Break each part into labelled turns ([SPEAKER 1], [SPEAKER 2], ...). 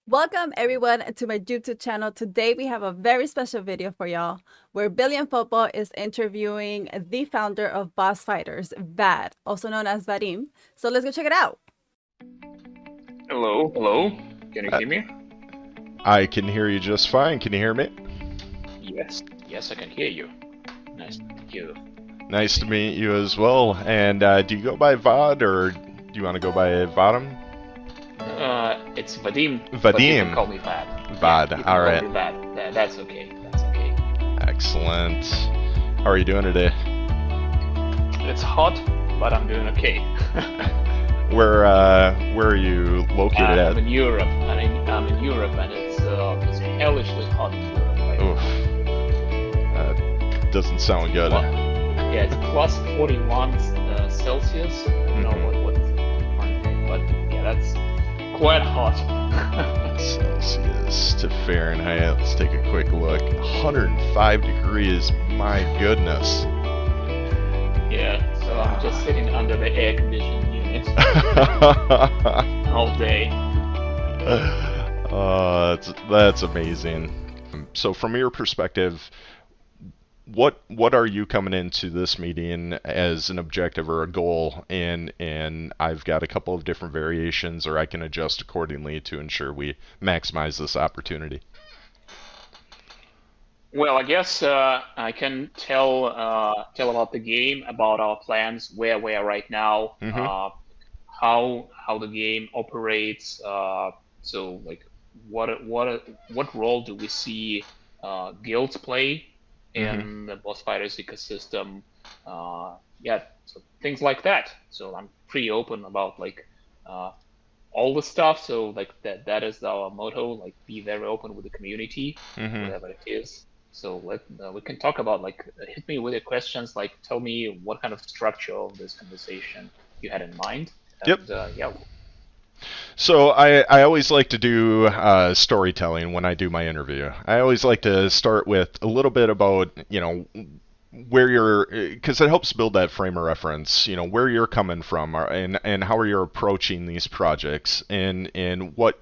[SPEAKER 1] Welcome everyone to my YouTube channel. Today we have a very special video for y'all where Billion Football is interviewing the founder of Boss Fighters, Vad, also known as Vadym. So let's go check it out.
[SPEAKER 2] Hello, hello. Can you
[SPEAKER 3] I,
[SPEAKER 2] hear me?
[SPEAKER 3] I can hear you just fine. Can you hear me?
[SPEAKER 2] Yes, yes, I can hear you. Nice to meet you.
[SPEAKER 3] Nice to meet you as well. And do you go by Vod or do you want to go by Vadym?
[SPEAKER 2] It's Vadim, but you can
[SPEAKER 3] Vadim.
[SPEAKER 2] call me Vad. Yeah,
[SPEAKER 3] Vod.
[SPEAKER 2] you can
[SPEAKER 3] All
[SPEAKER 2] call
[SPEAKER 3] right.
[SPEAKER 2] me Vad. That's okay. That's okay.
[SPEAKER 3] Excellent. How are you doing today?
[SPEAKER 2] It's hot, but I'm doing okay.
[SPEAKER 3] Where are you located
[SPEAKER 2] I'm
[SPEAKER 3] at?
[SPEAKER 2] in Europe. I'm in Europe, and it's hellishly hot in Europe right
[SPEAKER 3] Oof. Doesn't sound good.
[SPEAKER 2] now. Yeah, it's plus 41 Celsius. I don't know what Fahrenheit, but yeah, that's quite hot.
[SPEAKER 3] Celsius to Fahrenheit. Let's take a quick look. 105 degrees. My goodness.
[SPEAKER 2] Yeah, so I'm just sitting under the air conditioning unit all day.
[SPEAKER 3] That's amazing. So from your perspective, what are you coming into this meeting as an objective or a goal? And I've got a couple of different variations, or I can adjust accordingly to ensure we maximize this opportunity.
[SPEAKER 2] Well, I guess I can tell about the game, about our plans, where we are right now,
[SPEAKER 3] Mm-hmm.
[SPEAKER 2] how the game operates. So like, what role do we see guilds play
[SPEAKER 3] Mm-hmm.
[SPEAKER 2] in the boss fighters ecosystem? Yeah, so things like that. So I'm pretty open about like uh, all the stuff. So like that is our motto. Like be very open with the community,
[SPEAKER 3] Mm-hmm.
[SPEAKER 2] whatever it is. So we can talk about like hit me with your questions. Like tell me what kind of structure of this conversation you had in mind,
[SPEAKER 3] Yep.
[SPEAKER 2] and yeah.
[SPEAKER 3] So I always like to do storytelling when I do my interview. I always like to start with a little bit about, where you're, because it helps build that frame of reference, where you're coming from, and how are you approaching these projects, and what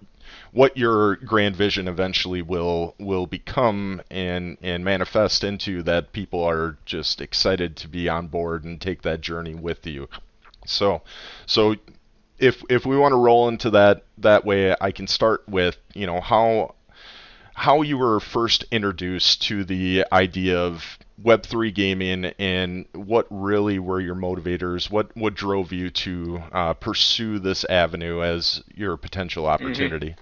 [SPEAKER 3] your grand vision eventually will become and manifest into, that people are just excited to be on board and take that journey with you. So if we want to roll into that way, I can start with, how you were first introduced to the idea of Web3 gaming, and what really were your motivators. What drove you to pursue this avenue as your potential
[SPEAKER 2] hmm
[SPEAKER 3] opportunity?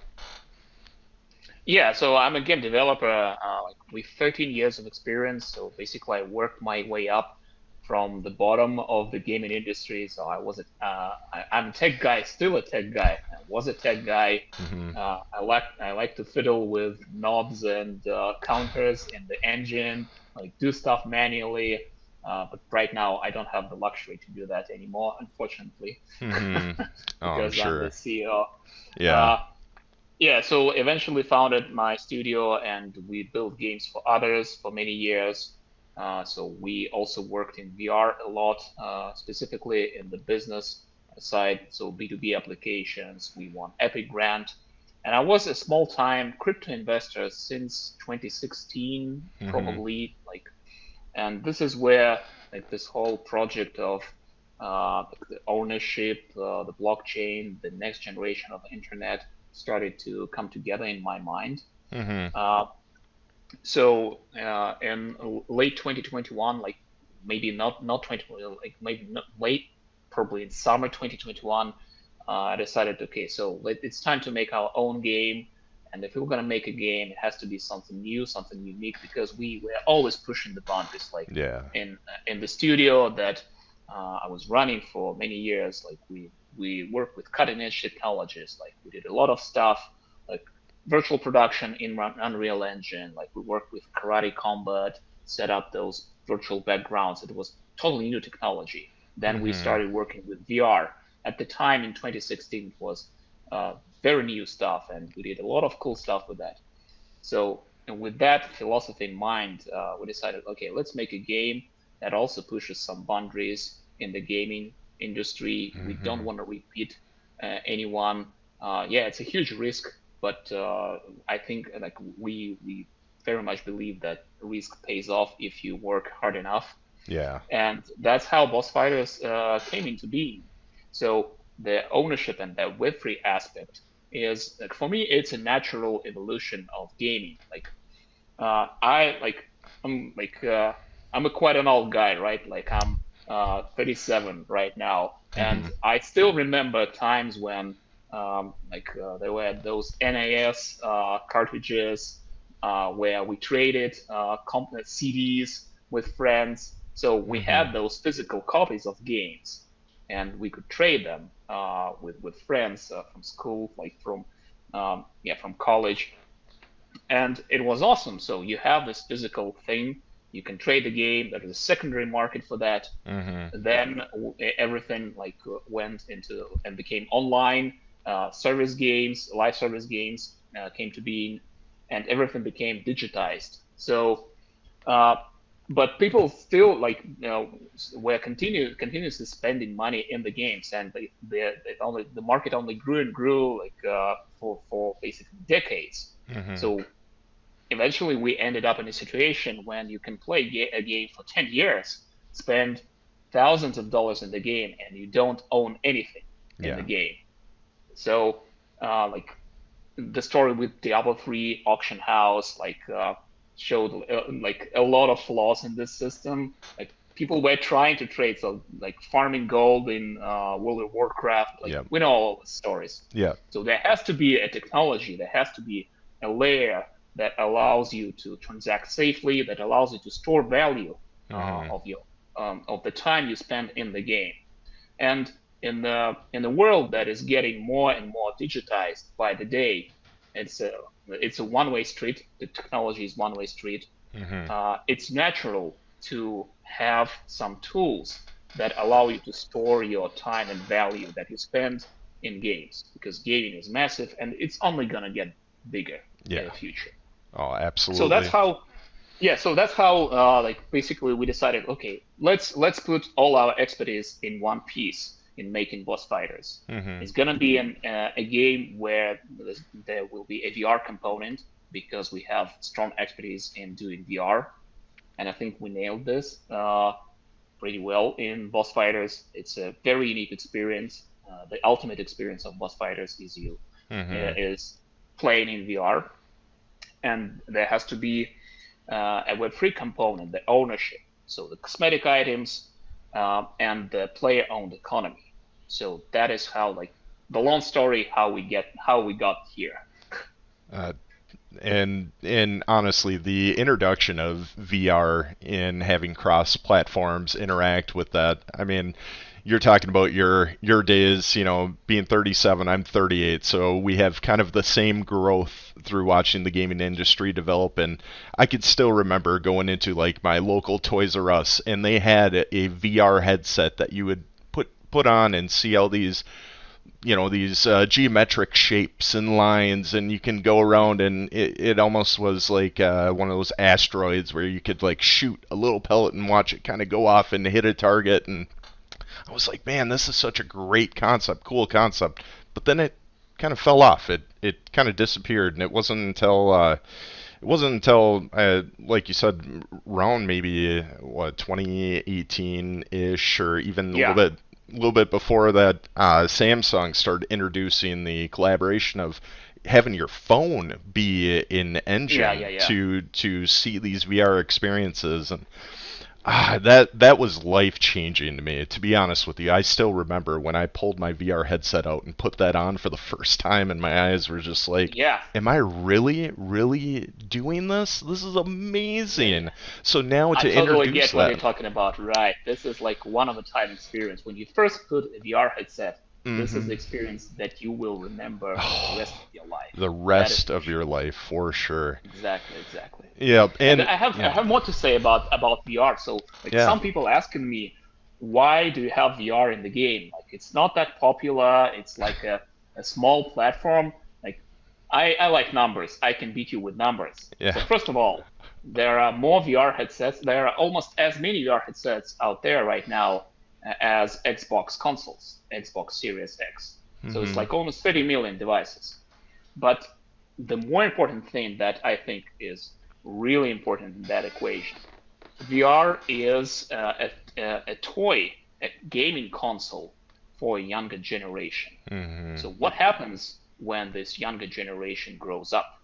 [SPEAKER 2] Yeah, so I'm a game developer like with 13 years of experience. So basically, I worked my way up from the bottom of the gaming industry. So I'm a tech guy, still a tech guy. I was a tech guy.
[SPEAKER 3] Hmm.
[SPEAKER 2] I like to fiddle with knobs and counters in the engine, like do stuff manually. But right now, I don't have the luxury to do that anymore, unfortunately,
[SPEAKER 3] Hmm. Oh, I'm
[SPEAKER 2] because I'm the
[SPEAKER 3] sure.
[SPEAKER 2] CEO.
[SPEAKER 3] Yeah.
[SPEAKER 2] Uh, yeah, so eventually founded my studio and we built games for others for many years. So we also worked in VR a lot, specifically in the business side. So B2B applications, we won Epic Grant. And I was a small time crypto investor since 2016,
[SPEAKER 3] Hmm.
[SPEAKER 2] probably like, and this is where like this whole project of the ownership, the blockchain, the next generation of internet started to come together in my mind.
[SPEAKER 3] Hmm.
[SPEAKER 2] Uh, so in late 2021, like maybe not 20, like maybe not late, probably in summer 2021, I decided, okay, so it's time to make our own game. And if we're gonna make a game, it has to be something new, something unique, because we were always pushing the boundaries. Like
[SPEAKER 3] Yeah.
[SPEAKER 2] in the studio that I was running for many years, like we worked with cutting edge technologies. Like we did a lot of stuff, like virtual production in Unreal Engine. Like we worked with Karate Combat, set up those virtual backgrounds. It was totally new technology. Then we
[SPEAKER 3] Hmm.
[SPEAKER 2] started working with VR. At the time in 2016, it was very new stuff, and we did a lot of cool stuff with that. So, and with that philosophy in mind, we decided, okay, let's make a game that also pushes some boundaries in the gaming industry. We don't
[SPEAKER 3] Hmm.
[SPEAKER 2] want to repeat anyone. Yeah, it's a huge risk but I think like we very much believe that risk pays off if you work hard enough,
[SPEAKER 3] Yeah.
[SPEAKER 2] and that's how boss fighters came into being. So the ownership and the Web3 aspect is like, for me, it's a natural evolution of gaming. Like I like I'm like I'm a quite an old guy, right? Like I'm 37 right now, and
[SPEAKER 3] Hmm.
[SPEAKER 2] I still remember times when there were those NAS cartridges where we traded CDs with friends. So we
[SPEAKER 3] Hmm.
[SPEAKER 2] had those physical copies of games, and we could trade them with friends from school, like from college, and it was awesome. So you have this physical thing, you can trade the game. There is a secondary market for that.
[SPEAKER 3] Hmm.
[SPEAKER 2] Then everything went into and became online. Service games, live service games came to being, and everything became digitized. So, uh, but people still were continuously spending money in the games, and the market only grew and grew for basically decades.
[SPEAKER 3] Hmm.
[SPEAKER 2] So eventually we ended up in a situation when you can play a game for 10 years, spend thousands of dollars in the game, and you don't own anything in the
[SPEAKER 3] Yeah.
[SPEAKER 2] game. So, like the story with Diablo 3 auction house, showed like a lot of flaws in this system. Like people were trying to trade, so like farming gold in World of Warcraft. Like
[SPEAKER 3] Yep.
[SPEAKER 2] we know all the stories.
[SPEAKER 3] Yep.
[SPEAKER 2] So there has to be a technology. There has to be a layer that allows you to transact safely, that allows you to store value
[SPEAKER 3] Hmm.
[SPEAKER 2] of your of the time you spend in the game. And in the world that is getting more and more digitized by the day, it's a it's a one-way street. The technology is one-way street.
[SPEAKER 3] Hmm.
[SPEAKER 2] It's natural to have some tools that allow you to store your time and value that you spend in games, because gaming is massive and it's only gonna get bigger in the
[SPEAKER 3] Yeah.
[SPEAKER 2] future.
[SPEAKER 3] Oh,
[SPEAKER 2] So that's
[SPEAKER 3] absolutely.
[SPEAKER 2] how basically we decided, okay, let's put all our expertise in one piece in making boss fighters.
[SPEAKER 3] Hmm.
[SPEAKER 2] It's gonna be a game where there will be a VR component, because we have strong expertise in doing VR, and I think we nailed this pretty well in boss fighters. It's a very unique experience. The ultimate experience of boss fighters
[SPEAKER 3] Hmm.
[SPEAKER 2] is playing in VR, and there has to be a Web3 component, the ownership, so the cosmetic items and the player-owned economy. So that is how, like, the long story how we got here.
[SPEAKER 3] Uh, and honestly, the introduction of VR and having cross platforms interact with that. I mean, you're talking about your days, being 37, I'm 38, so we have kind of the same growth through watching the gaming industry develop. And I could still remember going into like my local Toys R Us, and they had a VR headset that you would put on and see all these geometric shapes and lines, and you can go around, and it almost was like one of those asteroids where you could like shoot a little pellet and watch it kind of go off and hit a target. And I was like, man, this is such a great concept, cool concept. But then it kind of fell off. It kind of disappeared, and it wasn't until like you said, around maybe what 2018 ish, or even
[SPEAKER 2] Yeah,
[SPEAKER 3] a little bit before that, Samsung started introducing the collaboration of having your phone be an
[SPEAKER 2] yeah,
[SPEAKER 3] engine
[SPEAKER 2] yeah, yeah.
[SPEAKER 3] to see these VR experiences. And that was life changing to me. To be honest with you, I still remember when I pulled my VR headset out and put that on for the first time, and my eyes were just like,
[SPEAKER 2] Yeah,
[SPEAKER 3] "Am I really, really doing this? This is amazing!" So now
[SPEAKER 2] I
[SPEAKER 3] to
[SPEAKER 2] totally
[SPEAKER 3] introduce
[SPEAKER 2] get what you're
[SPEAKER 3] that,
[SPEAKER 2] talking about. Right, this is like one of a time experience. When you first put a VR headset, this is
[SPEAKER 3] hmm
[SPEAKER 2] the experience that you will remember for the rest of
[SPEAKER 3] oh,
[SPEAKER 2] your life.
[SPEAKER 3] the
[SPEAKER 2] That is
[SPEAKER 3] rest
[SPEAKER 2] for
[SPEAKER 3] of your
[SPEAKER 2] sure.
[SPEAKER 3] life for sure.
[SPEAKER 2] Exactly, exactly.
[SPEAKER 3] Yeah,
[SPEAKER 2] And
[SPEAKER 3] and
[SPEAKER 2] I
[SPEAKER 3] yeah,
[SPEAKER 2] have more to say about VR. So like
[SPEAKER 3] yeah.
[SPEAKER 2] some people asking me, why do you have VR in the game? Like it's not that popular. It's like a small platform. Like I like numbers. I can beat you with numbers.
[SPEAKER 3] Yeah.
[SPEAKER 2] So first of all, there are more VR headsets. There are almost as many VR headsets out there right now as Xbox consoles, Xbox Series X. So it's
[SPEAKER 3] Hmm.
[SPEAKER 2] like almost 30 million devices. But the more important thing that I think is really important in that equation, VR is a toy, a gaming console for a younger generation.
[SPEAKER 3] Hmm.
[SPEAKER 2] So what happens when this younger generation grows up?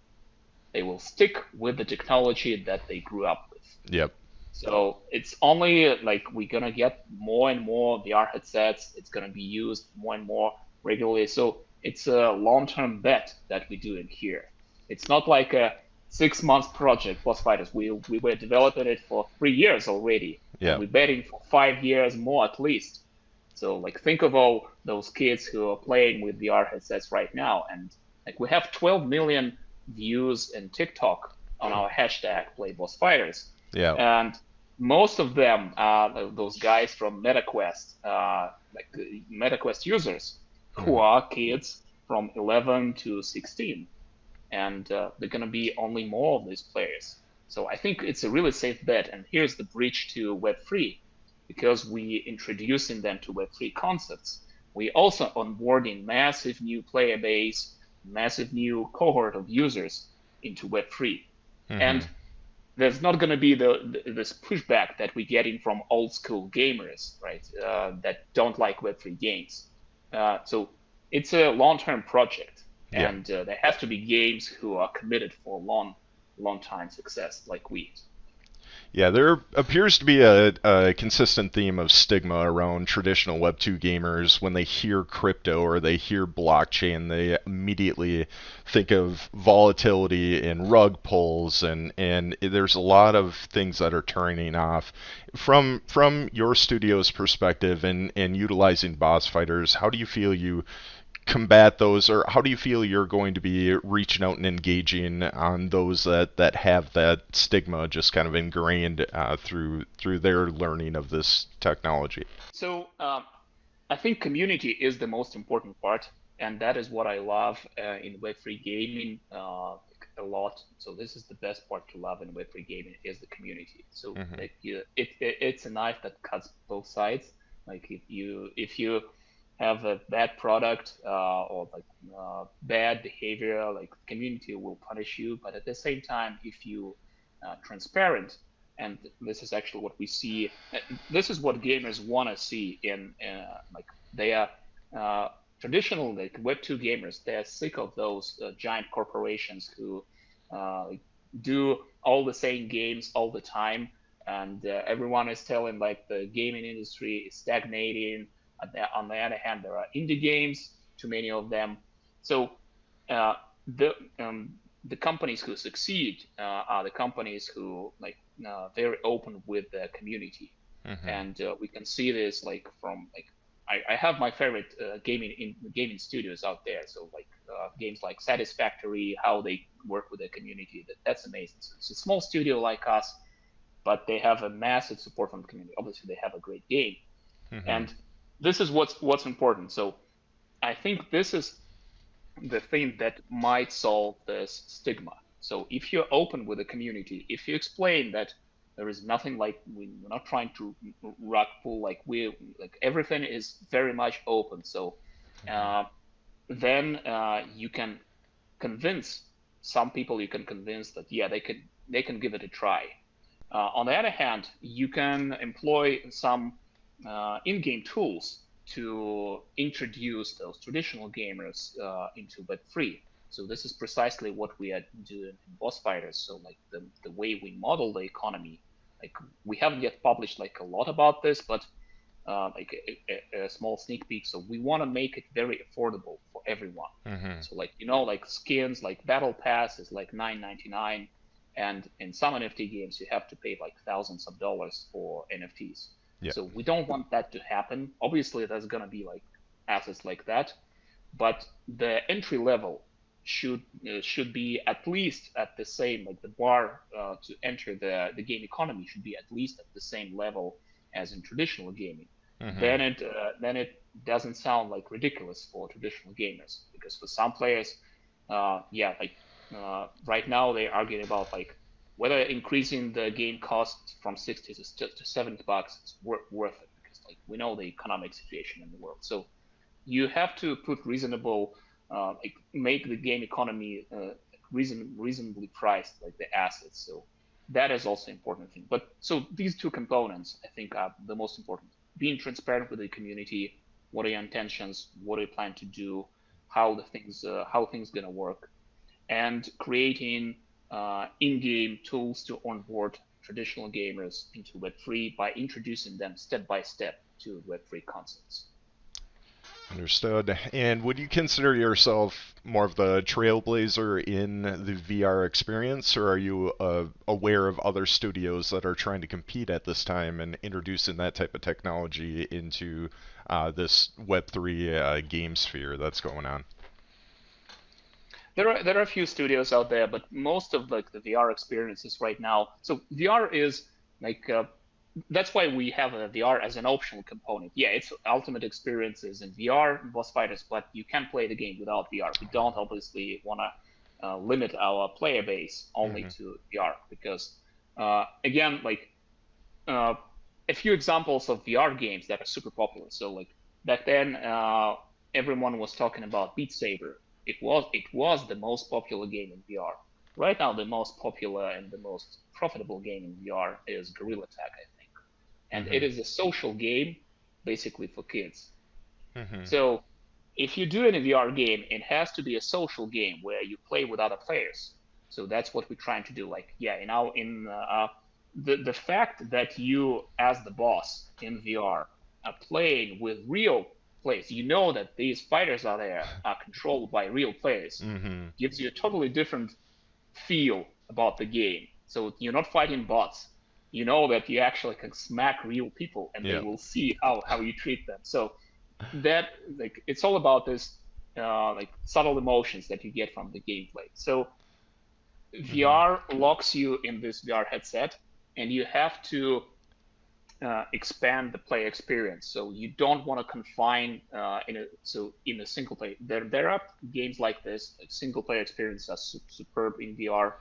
[SPEAKER 2] They will stick with the technology that they grew up with.
[SPEAKER 3] Yep.
[SPEAKER 2] So it's only like we're gonna get more and more VR headsets. It's gonna be used more and more regularly. So it's a long-term bet that we're doing here. It's not like a 6 month project, Boss Fighters. We were developing it for 3 years already, and
[SPEAKER 3] Yep.
[SPEAKER 2] we're betting for 5 years more at least. So like think of all those kids who are playing with VR headsets right now, and like we have 12 million views in TikTok on our hashtag Play Boss Fighters,
[SPEAKER 3] Yep.
[SPEAKER 2] and most of them are those guys from MetaQuest, like MetaQuest users, who
[SPEAKER 3] Hmm.
[SPEAKER 2] are kids from 11 to 16, and they're gonna be only more of these players. So I think it's a really safe bet. And here's the bridge to Web3, because we introducing them to Web3 concepts. We also onboarding massive new player base, massive new cohort of users into Web3,
[SPEAKER 3] Hmm.
[SPEAKER 2] and there's not going to be this pushback that we're getting from old school gamers, right? That don't like Web3 games. So it's a long-term project,
[SPEAKER 3] Yeah.
[SPEAKER 2] and there has to be games who are committed for long time success, like we.
[SPEAKER 3] Yeah, there appears to be a consistent theme of stigma around traditional Web 2 gamers. When they hear crypto or they hear blockchain, they immediately think of volatility and rug pulls, and there's a lot of things that are turning off. From your studio's perspective and utilizing boss fighters, how do you feel you combat those, or how do you feel you're going to be reaching out and engaging on those that have that stigma just kind of ingrained through their learning of this technology?
[SPEAKER 2] So I think community is the most important part, and that is what I love in Web3 gaming a lot. So this is the best part to love in Web3 gaming is the community. So
[SPEAKER 3] Hmm.
[SPEAKER 2] like it's a knife that cuts both sides. Like if you have a bad product or like bad behavior, like community will punish you. But at the same time, if you transparent, and this is actually what we see. This is what gamers want to see in like they are uh, traditional like Web2 gamers. They are sick of those giant corporations who like, do all the same games all the time, and everyone is telling like the gaming industry is stagnating. On the other hand, there are indie games, too many of them. So uh, the um, the companies who succeed are the companies who like very open with the community,
[SPEAKER 3] Hmm.
[SPEAKER 2] and we can see this like from like I have my favorite gaming studios out there. So like games like Satisfactory, how they work with the community. That's amazing. So it's a small studio like us, but they have a massive support from the community. Obviously, they have a great game,
[SPEAKER 3] Hmm.
[SPEAKER 2] and this is what's important. So I think this is the thing that might solve this stigma. So if you're open with the community, if you explain that there is nothing like we're not trying to rug pull, like we like everything is very much open. So uh, then you can convince some people. You can convince that yeah they can give it a try. On the other hand, you can employ some in-game tools to introduce those traditional gamers into Web3. So this is precisely what we are doing in Boss Fighters. So like the way we model the economy, like we haven't yet published like a lot about this, but like a small sneak peek. So we want to make it very affordable for everyone.
[SPEAKER 3] Hmm.
[SPEAKER 2] So like like skins, like Battle Pass is like 9.99, and in some NFT games you have to pay like thousands of dollars for NFTs.
[SPEAKER 3] Yeah.
[SPEAKER 2] So we don't want that to happen. Obviously, there's gonna be like assets like that, but the entry level should be at least at the same, like the bar to enter the game economy should be at least at the same level as in traditional gaming.
[SPEAKER 3] Hmm.
[SPEAKER 2] Then it doesn't sound like ridiculous for traditional gamers, because for some players yeah like right now they're arguing about like whether increasing the game cost from 60 to $70 is worth it, because like we know the economic situation in the world. So you have to put reasonable, like make the game economy reasonably priced, like the assets. So that is also important thing. But so these two components, I think, are the most important. Being transparent with the community, what are your intentions, what do you plan to do, how things gonna work, and creating in-game tools to onboard traditional gamers into Web3 by introducing them step by step to Web3 concepts.
[SPEAKER 3] Understood. And would you consider yourself more of the trailblazer in the VR experience, or are you aware of other studios that are trying to compete at this time and introducing that type of technology into this Web3 game sphere that's going on?
[SPEAKER 2] There are a few studios out there, but most of like the VR experiences right now. So VR is like that's why we have a VR as an optional component. Yeah, it's ultimate experiences in VR boss fighters, but you can play the game without VR. We don't obviously want to limit our player base only
[SPEAKER 3] Mm-hmm.
[SPEAKER 2] to VR because again, like uh, a few examples of VR games that are super popular. So like back then, everyone was talking about Beat Saber. It was the most popular game in VR. Right now, the most popular and the most profitable game in VR is Gorilla Tag, I think, and it
[SPEAKER 3] Mm-hmm.
[SPEAKER 2] is a social game basically for kids.
[SPEAKER 3] Mm-hmm.
[SPEAKER 2] So if you do a VR game, it has to be a social game where you play with other players. So that's what we're trying to do. Like, yeah, the fact that you, as the boss in VR, are playing with real players, you know that these fighters are there, are controlled by real players,
[SPEAKER 3] Mm-hmm.
[SPEAKER 2] gives you a totally different feel about the game. So you're not fighting bots. You know that you actually can smack real people, and they
[SPEAKER 3] Yeah.
[SPEAKER 2] will see how you treat them. So that like it's all about this like subtle emotions that you get from the gameplay. So
[SPEAKER 3] Mm-hmm.
[SPEAKER 2] VR locks you in this VR headset, and you have to expand the play experience. So you don't want to confine in a single play. There are games like this. Like single player experiences are superb in VR,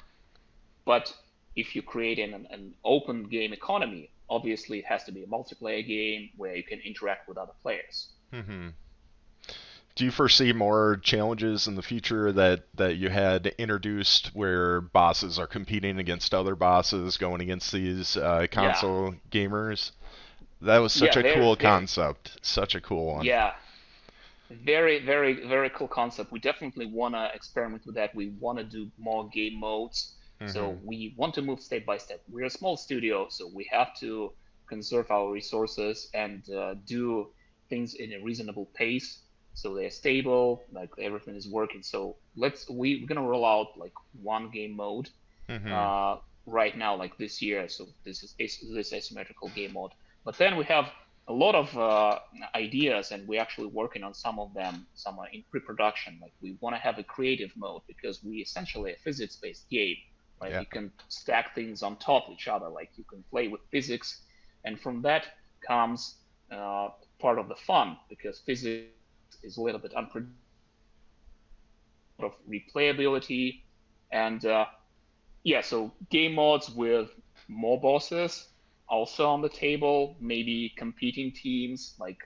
[SPEAKER 2] but if you create an open game economy, obviously it has to be a multiplayer game where you can interact with other players.
[SPEAKER 3] Mm-hmm. Do you foresee more challenges in the future that you had introduced where bosses are competing against other bosses, going against these
[SPEAKER 2] Yeah,
[SPEAKER 3] console gamers? That was such
[SPEAKER 2] yeah,
[SPEAKER 3] a
[SPEAKER 2] very,
[SPEAKER 3] cool
[SPEAKER 2] very,
[SPEAKER 3] concept. Such a cool one.
[SPEAKER 2] yeah, very, very, very cool concept. We definitely want to experiment with that. We want to do more game modes.
[SPEAKER 3] Mm-hmm.
[SPEAKER 2] So we want to move step by step. We're a small studio, so we have to conserve our resources and do things in a reasonable pace. So they're stable, like everything is working. So we're gonna roll out like one game mode
[SPEAKER 3] Mm-hmm.
[SPEAKER 2] uh, right now, like this year. So this asymmetrical game mode. But then we have a lot of ideas, and we're actually working on some of them. Some are in pre-production. Like we want to have a creative mode because we essentially a physics-based game, right?
[SPEAKER 3] Yeah.
[SPEAKER 2] You can stack things on top of each other. Like you can play with physics, and from that comes part of the fun because physics is a little bit unpredictable, of replayability, and yeah, so game mods with more bosses also on the table, maybe competing teams, like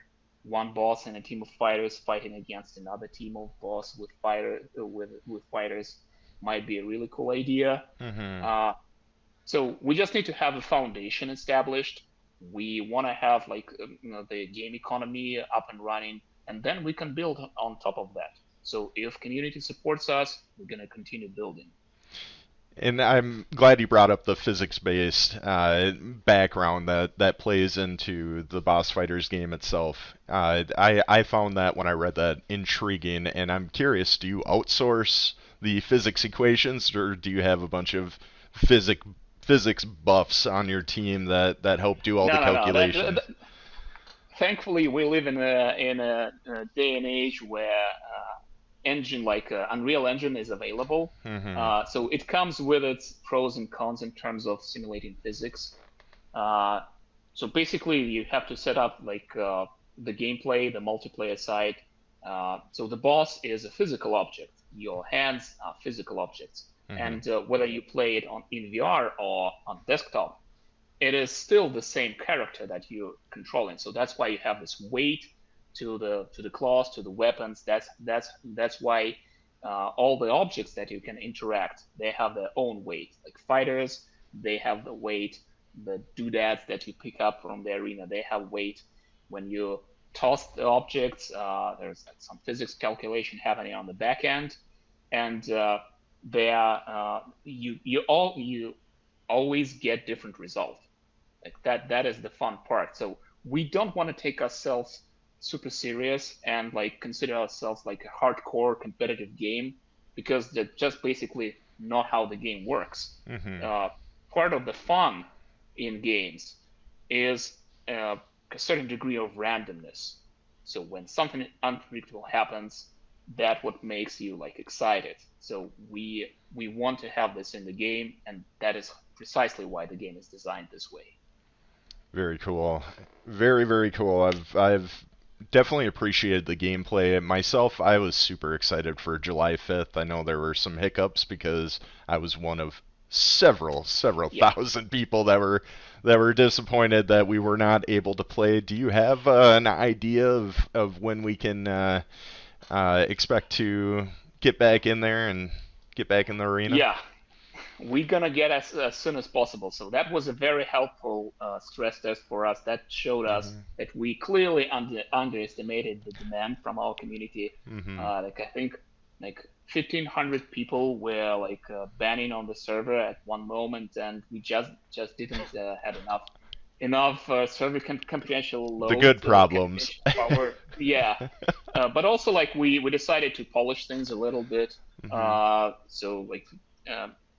[SPEAKER 2] one boss and a team of fighters fighting against another team of boss with fighters might be a really cool idea.
[SPEAKER 3] Mm-hmm.
[SPEAKER 2] Uh, so we just need to have a foundation established. We want to have like the game economy up and running, and then we can build on top of that. So if community supports us, we're gonna continue building.
[SPEAKER 3] And I'm glad you brought up the physics-based background that plays into the boss fighters game itself. I found that when I read that intriguing, and I'm curious: do you outsource the physics equations, or do you have a bunch of physic physics buffs on your team that help do all the
[SPEAKER 2] No, no, no.
[SPEAKER 3] calculations?
[SPEAKER 2] Thankfully, we live in a day and age where engine like Unreal Engine is available.
[SPEAKER 3] Mm-hmm.
[SPEAKER 2] So it comes with its pros and cons in terms of simulating physics. Uh, so basically, you have to set up like the gameplay, the multiplayer side. So the boss is a physical object. Your hands are physical objects,
[SPEAKER 3] Mm-hmm.
[SPEAKER 2] and whether you play it on in VR or on desktop, it is still the same character that you're controlling. So that's why you have this weight to the claws, to the weapons. That's why all the objects that you can interact, they have their own weight. Like fighters, they have the weight. The doodads that you pick up from the arena, they have weight. When you toss the objects, there's like some physics calculation happening on the back end, and you always get different results. Like that is the fun part. So we don't want to take ourselves super serious and like consider ourselves like a hardcore competitive game, because that's just basically not how the game works.
[SPEAKER 3] Hmm.
[SPEAKER 2] uh, Part of the fun in games is a certain degree of randomness. So when something unpredictable happens, that what makes you like excited. So we want to have this in the game, and that is precisely why the game is designed this way.
[SPEAKER 3] Very cool. Very, very cool. I've definitely appreciated the gameplay. Myself, I was super excited for July 5th. I know there were some hiccups because I was one of several
[SPEAKER 2] Yeah.
[SPEAKER 3] thousand people that were disappointed that we were not able to play. Do you have an idea of when we can expect to get back in there and get back in the arena?
[SPEAKER 2] Yeah, we're gonna get as soon as possible. So that was a very helpful stress test for us. That showed us
[SPEAKER 3] Hmm.
[SPEAKER 2] that we clearly underestimated the demand from our community.
[SPEAKER 3] Hmm.
[SPEAKER 2] Like I think like 1,500 people were like banning on the server at one moment, and we just didn't have enough server computational
[SPEAKER 3] The
[SPEAKER 2] load,
[SPEAKER 3] good problems.
[SPEAKER 2] computation power. Yeah, but also like we decided to polish things a little bit.
[SPEAKER 3] Hmm.
[SPEAKER 2] So like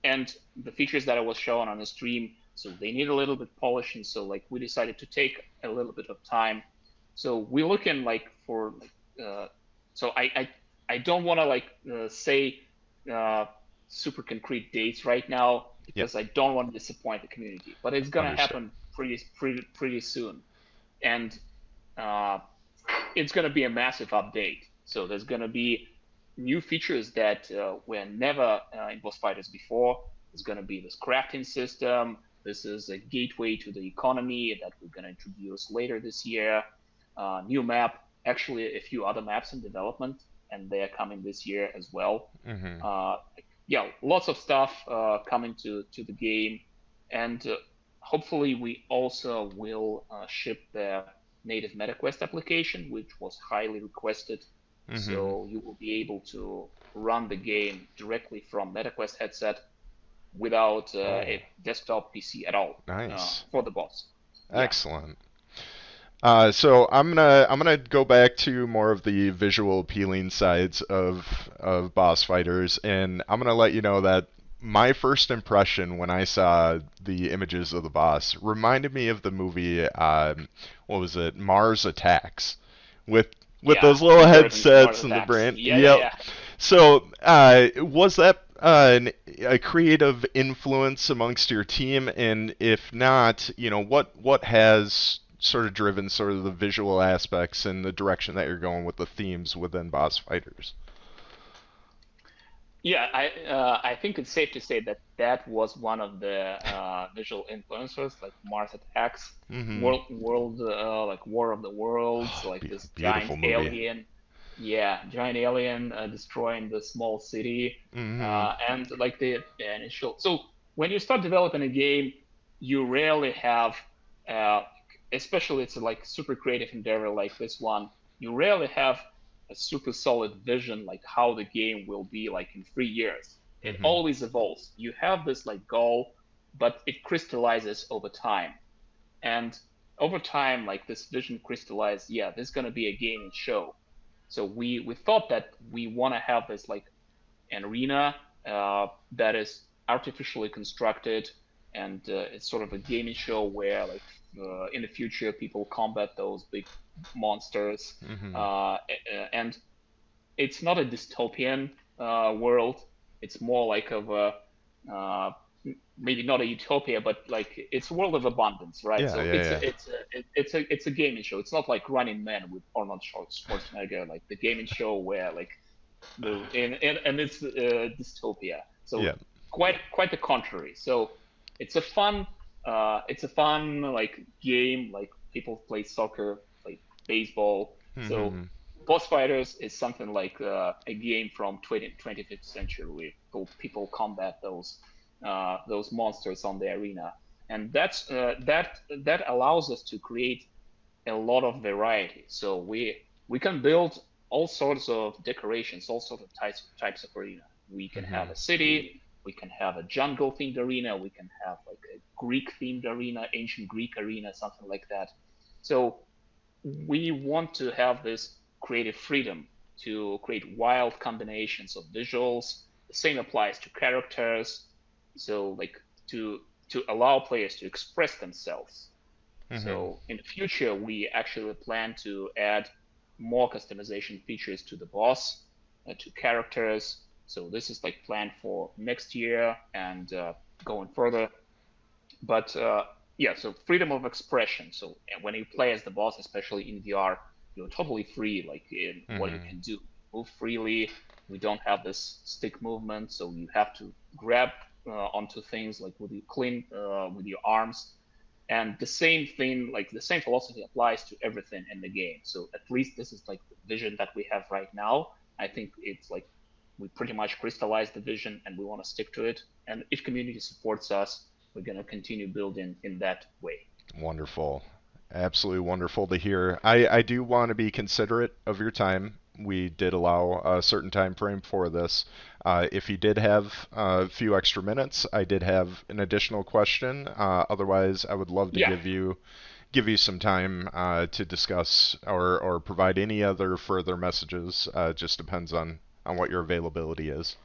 [SPEAKER 2] and the features that I was showing on the stream, so they need a little bit polishing. So like we decided to take a little bit of time. So we're looking like for so I don't want to like say uh, super concrete dates right now,
[SPEAKER 3] Yep.
[SPEAKER 2] because I don't want to disappoint the community. But it's gonna
[SPEAKER 3] Understood.
[SPEAKER 2] happen pretty soon, and uh, it's going to be a massive update. So there's going to be new features that were never in Boss Fighters before. There's going to be this crafting system. This is a gateway to the economy that we're going to introduce later this year. New map, actually a few other maps in development, and they're coming this year as well.
[SPEAKER 3] Hmm.
[SPEAKER 2] Uh, yeah, lots of stuff coming to the game, and hopefully we also will ship the native MetaQuest application, which was highly requested.
[SPEAKER 3] Hmm.
[SPEAKER 2] So you will be able to run the game directly from MetaQuest headset without
[SPEAKER 3] Oh,
[SPEAKER 2] a desktop PC at all
[SPEAKER 3] nice.
[SPEAKER 2] for the boss. Yeah,
[SPEAKER 3] Excellent. So I'm gonna go back to more of the visual appealing sides of boss fighters, and I'm gonna let you know that my first impression when I saw the images of the boss reminded me of the movie, what was it, Mars Attacks, with with
[SPEAKER 2] yeah,
[SPEAKER 3] those little
[SPEAKER 2] Tim Burton's Mars
[SPEAKER 3] headsets and the
[SPEAKER 2] Attacks.
[SPEAKER 3] brain.
[SPEAKER 2] Yeah, yeah,
[SPEAKER 3] Yep.
[SPEAKER 2] yeah.
[SPEAKER 3] So was that a creative influence amongst your team? And if not, what has sort of driven sort of the visual aspects and the direction that you're going with the themes within Boss Fighters?
[SPEAKER 2] Yeah, I think it's safe to say that that was one of the visual influencers, like Mars Attacks,
[SPEAKER 3] Mm-hmm.
[SPEAKER 2] World, like War of the Worlds,
[SPEAKER 3] Oh,
[SPEAKER 2] like this giant
[SPEAKER 3] beautiful movie.
[SPEAKER 2] alien, yeah, giant alien destroying the small city,
[SPEAKER 3] Mm-hmm.
[SPEAKER 2] and like the initial. So when you start developing a game, you rarely have, uh, especially it's like super creative endeavor like this one, you rarely have a super solid vision like how the game will be like in 3 years. It
[SPEAKER 3] Mm-hmm.
[SPEAKER 2] always evolves. You have this like goal, but it crystallizes over time. And over time, like this vision crystallized, yeah, this is gonna be a gaming show. So we thought that we want to have this like an arena that is artificially constructed, and it's sort of a gaming show where like in the future people combat those big monsters,
[SPEAKER 3] Mm-hmm.
[SPEAKER 2] and it's not a dystopian world. It's more like of a uh, maybe not a utopia, but like it's a world of abundance, right?
[SPEAKER 3] Yeah,
[SPEAKER 2] So
[SPEAKER 3] yeah, yeah.
[SPEAKER 2] it's a gaming show. It's not like Running Man with Arnold Schwarzenegger, like the gaming show where like the and it's dystopia. So
[SPEAKER 3] Yeah.
[SPEAKER 2] quite the contrary. So it's a fun like game. Like people play soccer, play baseball. So
[SPEAKER 3] Mm-hmm.
[SPEAKER 2] Boss Fighters is something like a game from 25th century where people combat those monsters on the arena, and that allows us to create a lot of variety. So we can build all sorts of decorations, all sorts of types of arena. We can have a city, we can have a jungle themed arena, we can have like a Greek themed arena, ancient Greek arena, something like that. So we want to have this creative freedom to create wild combinations of visuals. The same applies to characters. So like to allow players to express themselves.
[SPEAKER 3] Hmm.
[SPEAKER 2] So in the future, we actually plan to add more customization features to the boss, to characters. So this is like planned for next year and going further. But yeah, so freedom of expression. So when you play as the boss, especially in VR, you're totally free, like in what you
[SPEAKER 3] Hmm.
[SPEAKER 2] can do. Move freely. We don't have this stick movement, so you have to grab onto things like with your clean with your arms. And the same thing, like the same philosophy applies to everything in the game. So at least this is like the vision that we have right now. I think it's like we pretty much crystallized the vision and we want to stick to it. And if community supports us, we're going to continue building in that way.
[SPEAKER 3] Wonderful. Absolutely wonderful to hear. I do want to be considerate of your time. We did allow a certain time frame for this. If you did have a few extra minutes, I did have an additional question. Otherwise, I would love to
[SPEAKER 2] Yeah,
[SPEAKER 3] give you some time to discuss or provide any other further messages. Just depends on what your availability is.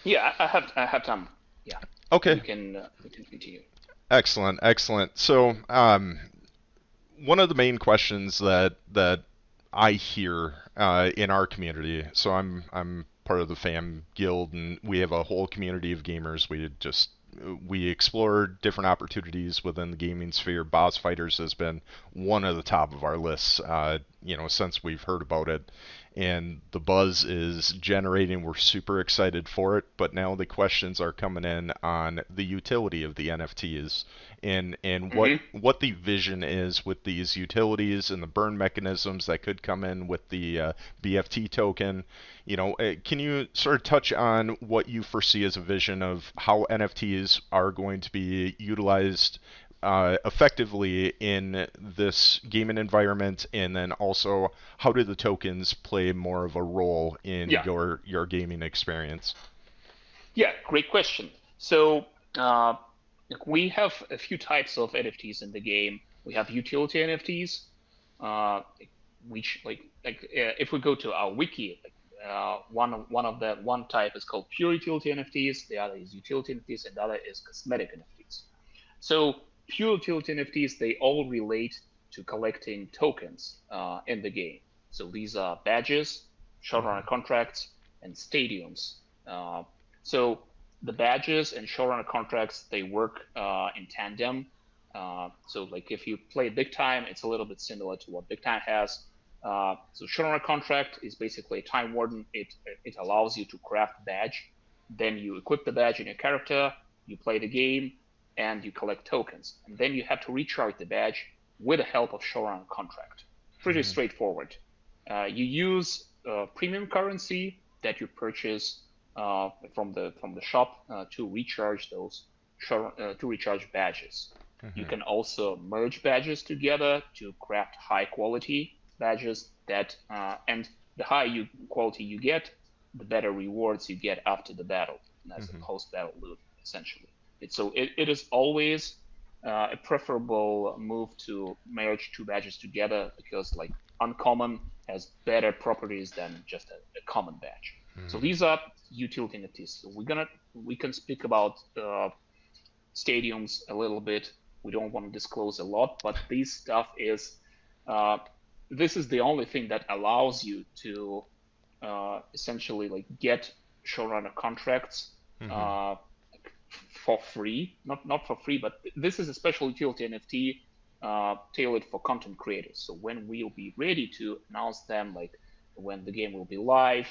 [SPEAKER 2] yeah, I have time. Yeah,
[SPEAKER 3] Okay,
[SPEAKER 2] we can continue.
[SPEAKER 3] excellent, excellent. So, one of the main questions that I hear in our community. So I'm part of the fam guild, and we have a whole community of gamers. We explore different opportunities within the gaming sphere. Boss Fighters has been one of the top of our lists, since we've heard about it, and the buzz is generating. We're super excited for it, but now the questions are coming in on the utility of the NFTs and
[SPEAKER 2] Hmm.
[SPEAKER 3] what the vision is with these utilities and the burn mechanisms that could come in with the BFT token. Can you sort of touch on what you foresee as a vision of how NFTs are going to be utilized effectively in this gaming environment, and then also how do the tokens play more of a role in
[SPEAKER 2] Yeah,
[SPEAKER 3] your gaming experience?
[SPEAKER 2] yeah, great question. So uh, we have a few types of NFTs in the game. We have utility NFTs, uh, which if we go to our wiki, one type is called pure utility NFTs, the other is utility NFTs, and the other is cosmetic NFTs. So pure utility NFTs, they all relate to collecting tokens in the game. So these are badges, showrunner
[SPEAKER 3] Hmm.
[SPEAKER 2] contracts, and stadiums. Uh, so the badges and showrunner contracts, they work in tandem. So like if you play Big Time, it's a little bit similar to what Big Time has. So showrunner contract is basically a time warden. It allows you to craft a badge. Then you equip the badge in your character. You play the game and you collect tokens. And then you have to recharge the badge with the help of showrunner contract. Pretty
[SPEAKER 3] Hmm.
[SPEAKER 2] straightforward. You use premium currency that you purchase from the shop to recharge to recharge badges. You
[SPEAKER 3] Hmm.
[SPEAKER 2] can also merge badges together to craft high quality badges that and the higher quality you get, the better rewards you get after the battle as a
[SPEAKER 3] Hmm.
[SPEAKER 2] post battle loot essentially. It is always a preferable move to merge two badges together because like uncommon has better properties than just a common badge. So
[SPEAKER 3] Hmm.
[SPEAKER 2] these are utility NFTs. So we can speak about stadiums a little bit. We don't want to disclose a lot, but uh, this is the only thing that allows you to essentially like get showrunner contracts
[SPEAKER 3] Hmm.
[SPEAKER 2] uh, for free. Not for free, but this is a special utility NFT tailored for content creators. So when we'll be ready to announce them, like when the game will be live,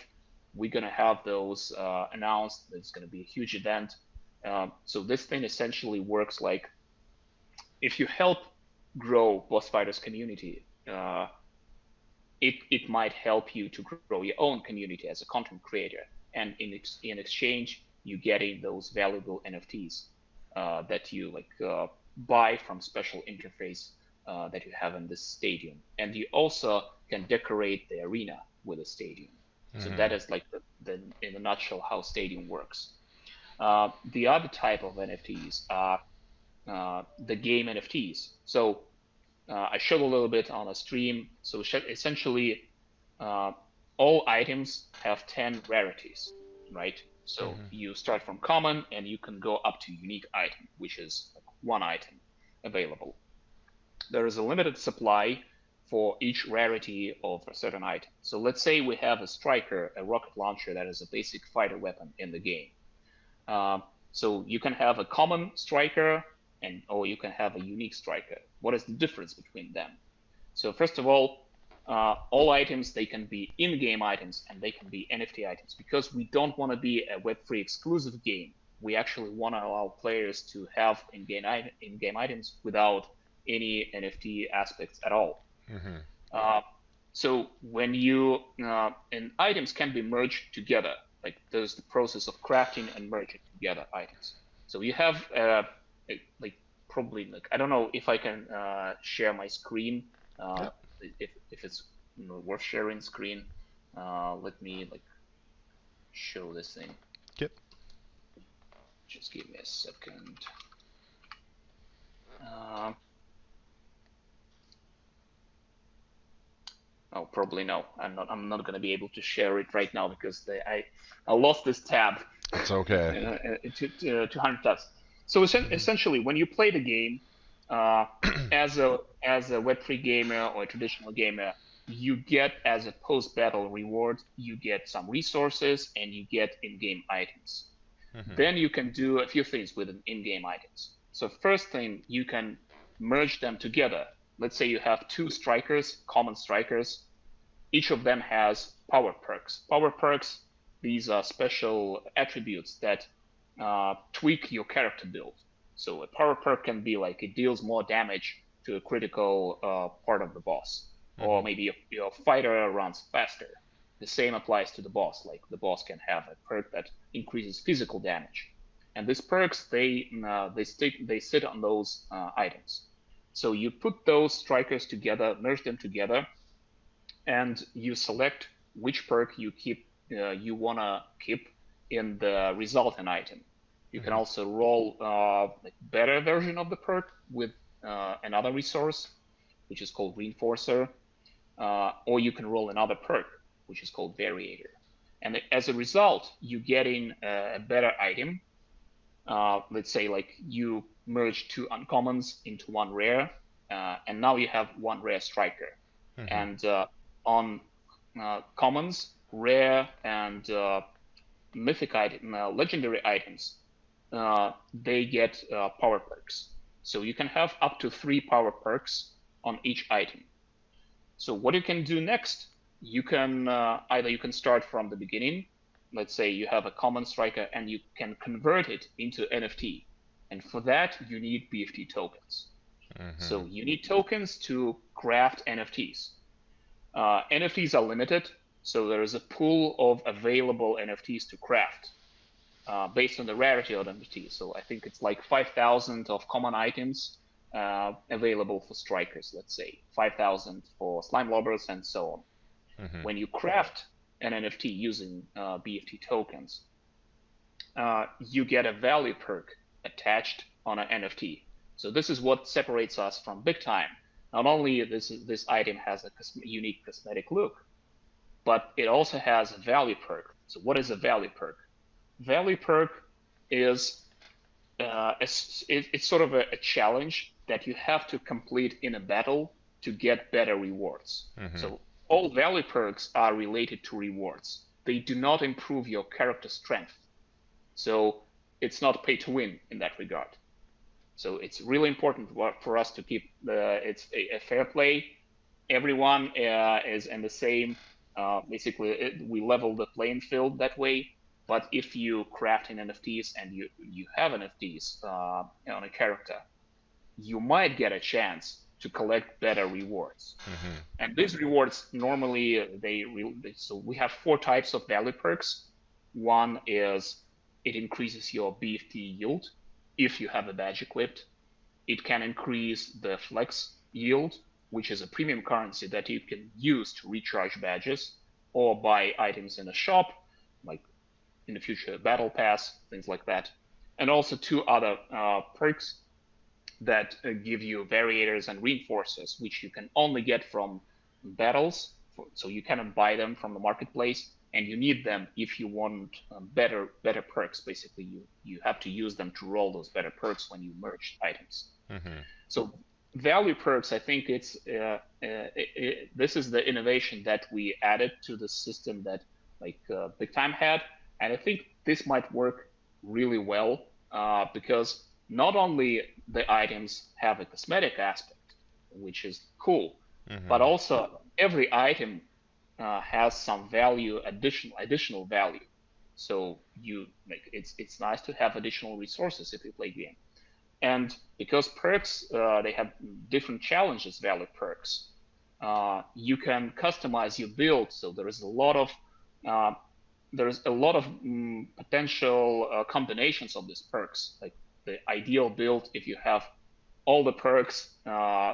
[SPEAKER 2] we're gonna have those announced. It's gonna be a huge event. So this thing essentially works like if you help grow Boss Fighters community, it might help you to grow your own community as a content creator, and in exchange you getting those valuable NFTs that you buy from special interface that you have in this stadium, and you also can decorate the arena with a stadium. So that
[SPEAKER 3] Mm-hmm.
[SPEAKER 2] is like the in a nutshell how stadium works. The other type of NFTs are the game NFTs. So I showed a little bit on a stream. So essentially, uh, all items have 10 rarities, right? So
[SPEAKER 3] Mm-hmm.
[SPEAKER 2] you start from common and you can go up to unique item, which is like one item available. There is a limited supply for each rarity of a certain item. So let's say we have a striker, a rocket launcher that is a basic fighter weapon in the game. So you can have a common striker and or you can have a unique striker. What is the difference between them? So first of all items they can be in-game items and they can be NFT items because we don't want to be a Web3 exclusive game. We actually want to allow players to have in-game items without any NFT aspects at all.
[SPEAKER 3] Mm-hmm.
[SPEAKER 2] Uh, so when you and items can be merged together, like there's the process of crafting and merging together items. So you have like probably like I don't know if I can share my screen. Uh,
[SPEAKER 3] Yep.
[SPEAKER 2] if it's worth sharing screen, let me like show this thing.
[SPEAKER 3] Yep.
[SPEAKER 2] Just give me a second. Uh, Oh, probably no. I'm not going to be able to share it right now because I lost this tab
[SPEAKER 3] That's okay.
[SPEAKER 2] to 200 tabs. So essentially, when you play the game, uh, as a Web3 gamer or a traditional gamer, you get as a post-battle reward, you get some resources and you get in-game items.
[SPEAKER 3] Mm-hmm.
[SPEAKER 2] Then you can do a few things with in-game items. So first thing, you can merge them together. Let's say you have two strikers, common strikers. Each of them has power perks. Power perks, these are special attributes that tweak your character build. So a power perk can be like it deals more damage to a critical part of the boss, or
[SPEAKER 3] Mm-hmm.
[SPEAKER 2] maybe your fighter runs faster. The same applies to the boss. Like the boss can have a perk that increases physical damage, and these perks they sit on those items. So you put those strikers together, merge them together, and you select which perk you wanna keep in the resultant item. You can
[SPEAKER 3] Mm-hmm.
[SPEAKER 2] also roll a better version of the perk with another resource, which is called Reinforcer, or you can roll another perk, which is called Variator. And as a result, you getting a better item. Let's say like you merge two uncommons into one rare, and now you have one rare striker.
[SPEAKER 3] Mm-hmm.
[SPEAKER 2] And on commons, rare, and mythic item, legendary items, they get power perks. So you can have up to 3 power perks on each item. So what you can do next, you can either you can start from the beginning. Let's say you have a common striker and you can convert it into NFT. And for that, you need BFT tokens.
[SPEAKER 3] Mm-hmm.
[SPEAKER 2] So you need tokens to craft NFTs. NFTs are limited, so there is a pool of available NFTs to craft based on the rarity of the NFTs. So I think it's like 5,000 of common items available for strikers, let's say, 5,000 for slime lobbers, and so on.
[SPEAKER 3] Mm-hmm.
[SPEAKER 2] When you craft an NFT using BFT tokens, you get a value perk attached on an NFT. So this is what separates us from big time. Not only this item has a unique cosmetic look, but it also has a value perk. So what is a value perk? Value perk is it's sort of a challenge that you have to complete in a battle to get better rewards.
[SPEAKER 3] Mm-hmm.
[SPEAKER 2] So all value perks are related to rewards. They do not improve your character strength. So it's not pay to win in that regard. So it's really important for us to keep it's a fair play. Everyone is in the same. Basically, we level the playing field that way. But if you craft in NFTs and you have NFTs on a character, you might get a chance to collect better rewards.
[SPEAKER 3] Mm-hmm.
[SPEAKER 2] And these rewards normally so we have four types of value perks. One is it increases your BFT yield if you have a badge equipped. It can increase the flex yield, which is a premium currency that you can use to recharge badges or buy items in a shop, like in the future battle pass, things like that. And also two other perks that give you variators and reinforcers, which you can only get from battles. So you cannot buy them from the marketplace, and you need them if you want better perks. Basically, you have to use them to roll those better perks when you merge items.
[SPEAKER 3] Mm-hmm.
[SPEAKER 2] So value perks, I think this is the innovation that we added to the system that like Big Time had, and I think this might work really well because not only the items have a cosmetic aspect, which is cool, but
[SPEAKER 3] Mm-hmm.
[SPEAKER 2] also every item has some value, additional value. So you like it's nice to have additional resources if you play game. And because perks, they have different challenges, valid perks. You can customize your build, so uh, there's a lot of potential combinations of these perks. Like the ideal build, if you have all the perks,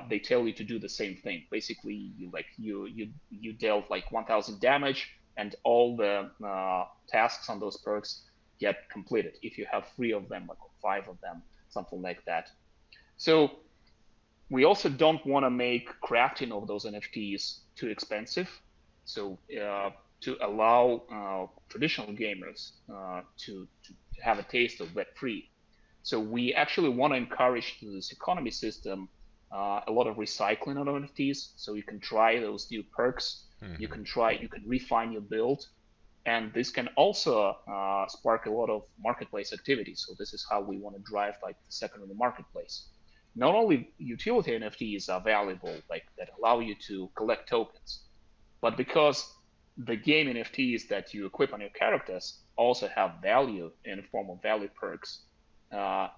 [SPEAKER 2] they tell you to do the same thing. Basically, you dealt like 1,000 damage, and all the tasks on those perks get completed. If you have three of them, like five of them, something like that. So we also don't want to make crafting of those NFTs too expensive. So to allow traditional gamers to have a taste of Web3. So we actually want to encourage this economy system a lot of recycling of NFTs. So you can try those new perks.
[SPEAKER 3] Mm-hmm.
[SPEAKER 2] You can refine your build, and this can also spark a lot of marketplace activity. So this is how we want to drive like the second in the marketplace. Not only utility NFTs are valuable, like that allow you to collect tokens, but because the game NFTs that you equip on your characters also have value in the form of value perks. Uh,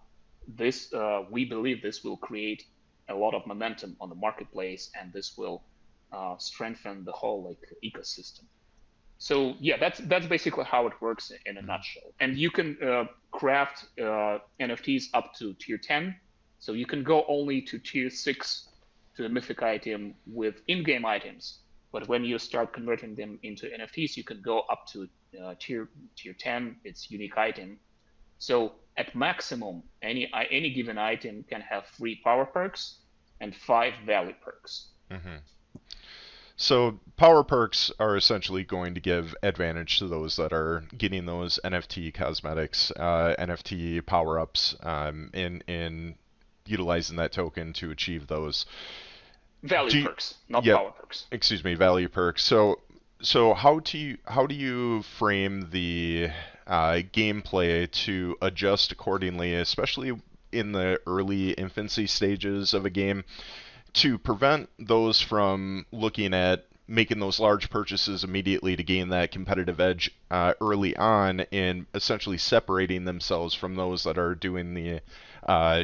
[SPEAKER 2] this We believe this will create a lot of momentum on the marketplace, and this will strengthen the whole like ecosystem. So yeah, that's basically how it works in a nutshell. And you can craft NFTs up to tier 10. So you can go only to tier 6 to a mythic item with in-game items. But when you start converting them into NFTs, you can go up to tier 10. It's unique item. So at maximum, any given item can have 3 power perks and 5 value perks.
[SPEAKER 3] Mm-hmm. So power perks are essentially going to give advantage to those that are getting those NFT cosmetics, NFT power ups, in utilizing that token to achieve those.
[SPEAKER 2] Value
[SPEAKER 3] Do you,
[SPEAKER 2] perks, not
[SPEAKER 3] yep,
[SPEAKER 2] power perks.
[SPEAKER 3] excuse me, value perks. So how do you frame the gameplay to adjust accordingly, especially in the early infancy stages of a game, to prevent those from looking at making those large purchases immediately to gain that competitive edge early on, and essentially separating themselves from those that are doing the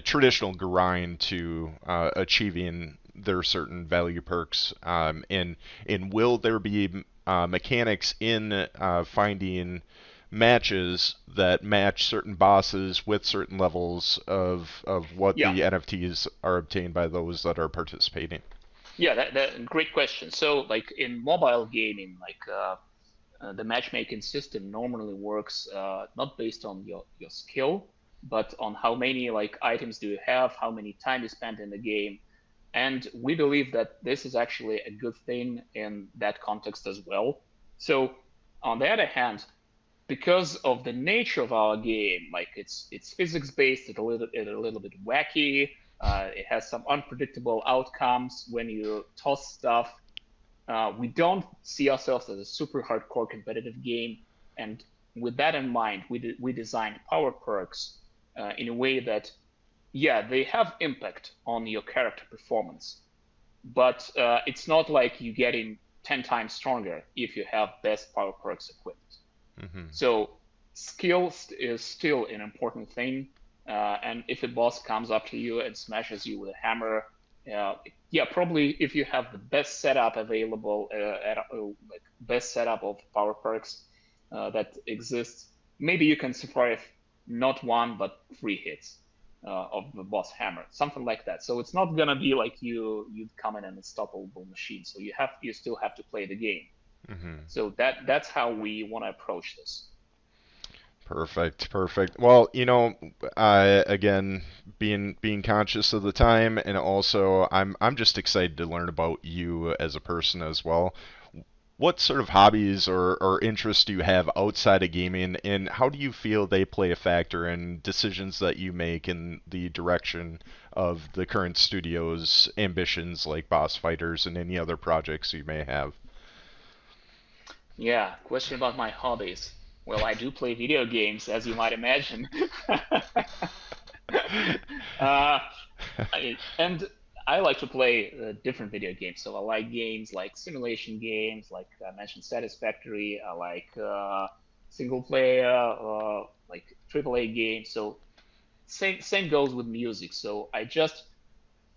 [SPEAKER 3] traditional grind to achieving their certain value perks? And will there be mechanics in finding matches that match certain bosses with certain levels of what
[SPEAKER 2] Yeah,
[SPEAKER 3] the NFTs are obtained by those that are participating?
[SPEAKER 2] yeah, that great question. So, like in mobile gaming, the matchmaking system normally works not based on your skill, but on how many like items do you have, how many time you spend in the game, and we believe that this is actually a good thing in that context as well. So, on the other hand, because of the nature of our game, like it's physics based, it's a little bit wacky. It has some unpredictable outcomes when you toss stuff. We don't see ourselves as a super hardcore competitive game, and with that in mind, we designed power perks in a way that yeah, they have impact on your character performance, but it's not like you getting 10 times stronger if you have best power perks equipped.
[SPEAKER 3] Mm-hmm.
[SPEAKER 2] So skill is still an important thing. And if a boss comes up to you and smashes you with a hammer, uh, yeah, probably if you have the best setup available, like best setup of power perks that exists, maybe you can survive not one but three hits of the boss hammer, something like that. So it's not gonna be like you come in an unstoppable machine. So you still have to play the game.
[SPEAKER 3] Hmm.
[SPEAKER 2] So that's how we want to approach this.
[SPEAKER 3] Perfect, perfect. Well, again, being conscious of the time, and also I'm just excited to learn about you as a person as well. What sort of hobbies or interests do you have outside of gaming, and how do you feel they play a factor in decisions that you make in the direction of the current studio's ambitions, like Boss Fighters and any other projects you may have?
[SPEAKER 2] Yeah, question about my hobbies. Well, I do play video games, as you might imagine. uh, and I like to play different video games. So I like games like simulation games, like I mentioned, Satisfactory. I like single player, like AAA games. So same goes with music. So I just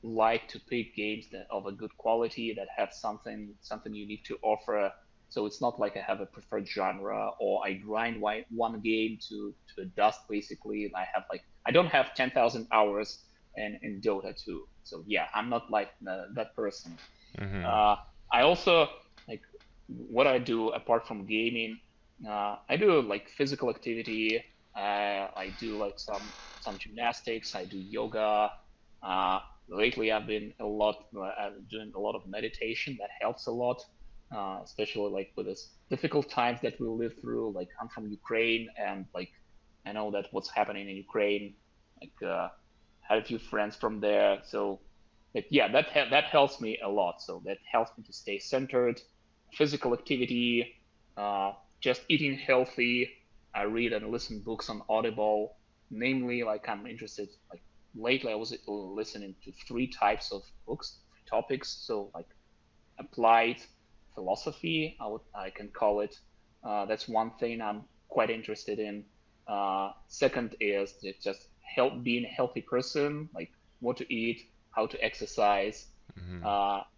[SPEAKER 2] like to pick games that of a good quality that have something unique to offer. So it's not like I have a preferred genre or I grind one game to dust basically. And I don't have 10,000 hours in Dota 2. So yeah, I'm not like that person.
[SPEAKER 3] Hmm.
[SPEAKER 2] Uh, I also like what I do apart from gaming. I do like physical activity. I do like some gymnastics. I do yoga. Uh, Lately, I've been doing a lot of meditation. That helps a lot, especially like with this difficult times that we live through. Like I'm from Ukraine, and like I know that what's happening in Ukraine. Like had a few friends from there, so like yeah, that helps me a lot. So that helps me to stay centered. Physical activity, uh, just eating healthy. I read and listen books on Audible. Namely, like I'm interested. Like lately, I was listening to three types of books, topics. So like applied philosophy, I can call it. That's one thing I'm quite interested in. Second is just being a healthy person, like what to eat, how to exercise,
[SPEAKER 3] Hmm.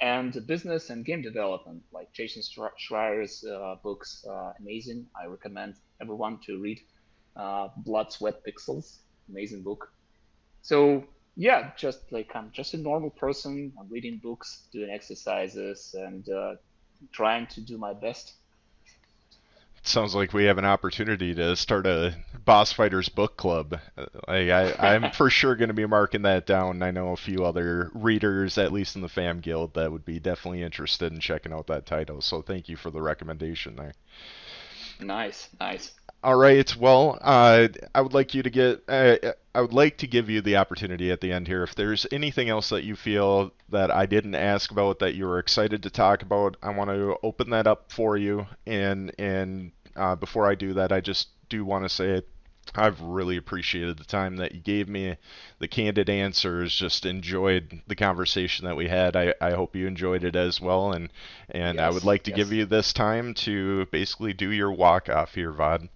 [SPEAKER 2] and business and game development, like Jason Schreier's books, amazing. I recommend everyone to read Blood, Sweat, Pixels, amazing book. So yeah, just like I'm just a normal person. I'm reading books, doing exercises, and trying to do my best.
[SPEAKER 3] Sounds like we have an opportunity to start a Boss Fighters book club. I'm for sure going to be marking that down. I know a few other readers, at least in the Fam Guild, that would be definitely interested in checking out that title. So thank you for the recommendation there.
[SPEAKER 2] Nice, nice.
[SPEAKER 3] All right. Well, I would like you to get. I would like to give you the opportunity at the end here. If there's anything else that you feel that I didn't ask about that you were excited to talk about, I want to open that up for you. And before I do that, I just do want to say I've really appreciated the time that you gave me, the candid answers. Just enjoyed the conversation that we had. I hope you enjoyed it as well. And I would
[SPEAKER 2] Yes,
[SPEAKER 3] like to give
[SPEAKER 2] yes.
[SPEAKER 3] you this time to basically do your walk off here, Vod.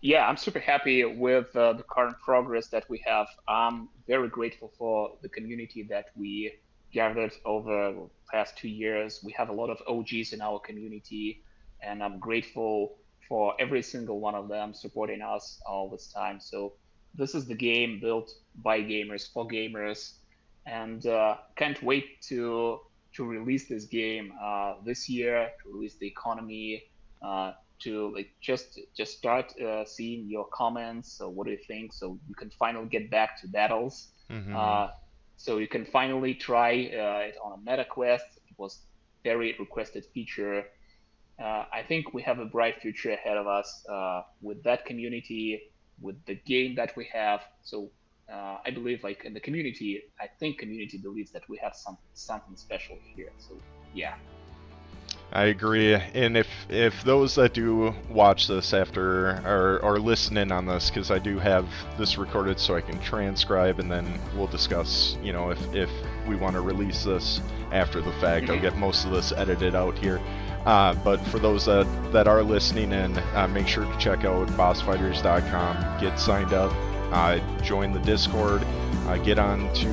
[SPEAKER 2] Yeah, I'm super happy with the current progress that we have. I'm very grateful for the community that we gathered over the past 2 years. We have a lot of OGs in our community, and I'm grateful for every single one of them supporting us all this time. So this is the game built by gamers for gamers, and can't wait to release this game this year, to release the economy. To like just start seeing your comments. So what do you think? So you can finally get back to battles.
[SPEAKER 3] Hmm.
[SPEAKER 2] Uh, so you can finally try it on a meta quest. It was very requested feature. I think we have a bright future ahead of us with that community, with the game that we have. So I believe, like in the community, I think community believes that we have something special here. So yeah.
[SPEAKER 3] I agree. And if those that do watch this after or listen in on this, because I do have this recorded so I can transcribe and then we'll discuss, if we want to release this after the fact. I'll
[SPEAKER 2] Mhm.
[SPEAKER 3] get most of this edited out here. But for those that are listening in, make sure to check out bossfighters.com, get signed up, join the Discord, get on to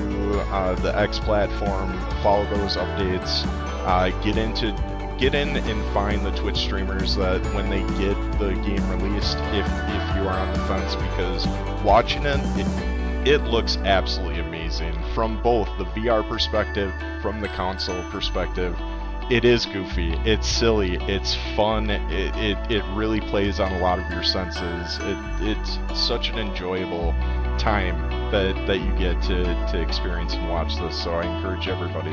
[SPEAKER 3] the X platform, follow those updates, get in and find the Twitch streamers that when they get the game released, if you are on the fence, because watching it looks absolutely amazing from both the VR perspective, from the console perspective. It is goofy, it's silly, it's fun, it really plays on a lot of your senses. It's such an enjoyable time that you get to experience and watch this, so I encourage everybody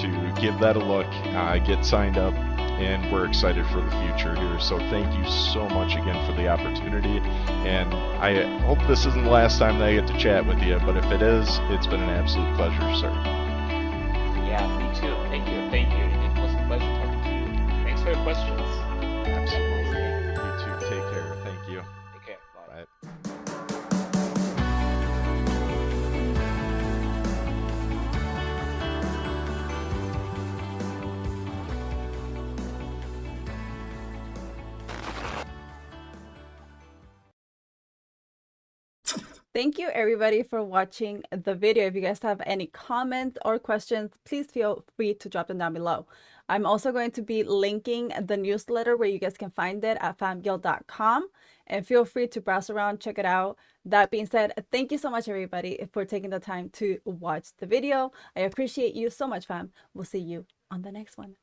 [SPEAKER 3] to give that a look, get signed up, and we're excited for the future here. So thank you so much again for the opportunity, and I hope this isn't the last time that I get to chat with you, but if it is, it's been an absolute pleasure, sir.
[SPEAKER 2] Yeah, me too. Thank you. It was a pleasure talking to you. Thanks for your questions.
[SPEAKER 3] Absolutely. You too. Take care. Thank you.
[SPEAKER 2] Take care. Bye.
[SPEAKER 3] Bye.
[SPEAKER 1] Thank you everybody for watching the video. If you guys have any comments or questions, please feel free to drop them down below. I'm also going to be linking the newsletter where you guys can find it at famguild.com, and feel free to browse around, check it out. That being said, thank you so much everybody for taking the time to watch the video. I appreciate you so much, fam. We'll see you on the next one.